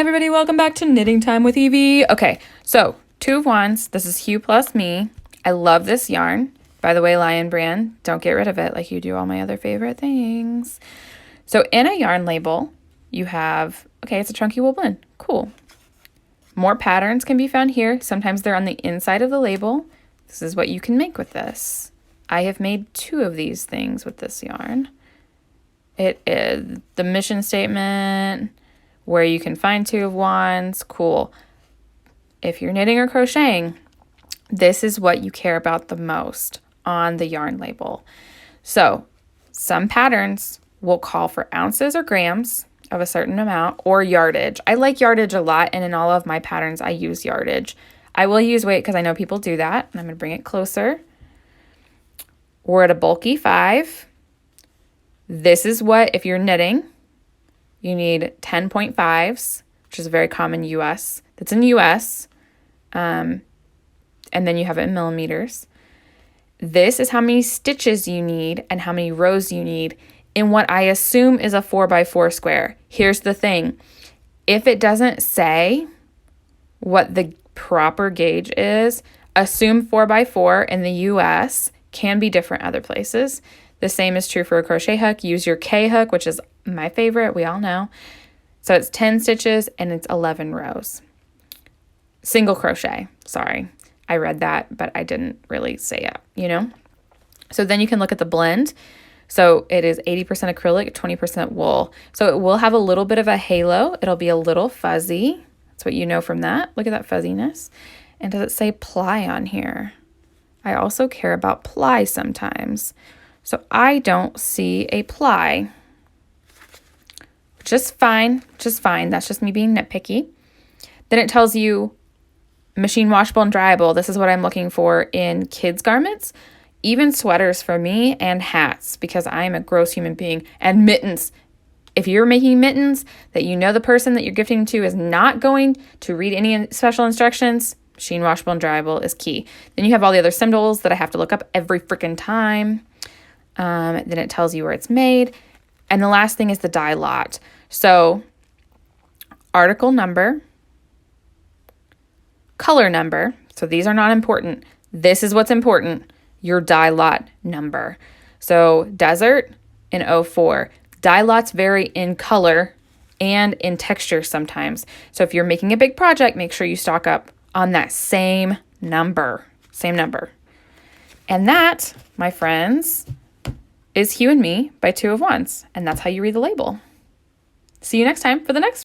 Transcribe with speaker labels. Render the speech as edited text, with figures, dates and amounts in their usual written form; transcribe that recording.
Speaker 1: everybody, welcome back to Knitting Time with Evie. Okay, so 2 of Wands. This is Hue Plus Me. I love this yarn. By the way, Lion Brand, don't get rid of it like you do all my other favorite things. So in a yarn label, you have, okay, it's a chunky wool blend. Cool. More patterns can be found here. Sometimes they're on the inside of the label. This is what you can make with this. I have made 2 of these things with this yarn. It is the mission statement, where you can find 2 of Wands. Cool. If you're knitting or crocheting, this is what you care about the most on the yarn label. So some patterns will call for ounces or grams of a certain amount, or yardage. I like yardage a lot, and in all of my patterns I use yardage. I will use weight because I know people do that, and I'm going to bring it closer. We're at a bulky 5. This is what, if you're knitting, you need 10.5s, which is a very common US. That's in US. And then you have it in millimeters. This is how many stitches you need and how many rows you need in what I assume is a 4x4 square. Here's the thing. If it doesn't say what the proper gauge is, assume 4x4 in the US, can be different other places. The same is true for a crochet hook. Use your K hook, which is my favorite, we all know. So it's 10 stitches and it's 11 rows. Single crochet, sorry. I read that, but I didn't really say it, you know? So then you can look at the blend. So it is 80% acrylic, 20% wool. So it will have a little bit of a halo. It'll be a little fuzzy. That's what you know from that. Look at that fuzziness. And does it say ply on here? I also care about ply sometimes. So I don't see a ply. Just fine, just fine. That's just me being nitpicky. Then it tells you machine washable and dryable. This is what I'm looking for in kids' garments, even sweaters for me, and hats, because I'm a gross human being, and mittens. If you're making mittens that you know the person that you're gifting to is not going to read any special instructions, machine washable and dryable is key. Then you have all the other symbols that I have to look up every freaking time. Then it tells you where it's made. And the last thing is the dye lot. So article number, color number. So these are not important. This is what's important. Your dye lot number. So desert in 04. Dye lots vary in color and in texture sometimes. So if you're making a big project, make sure you stock up on that same number. Same number. And that, my friends, is Hue and Me by 2 of Wands. And that's how you read the label. See you next time for the next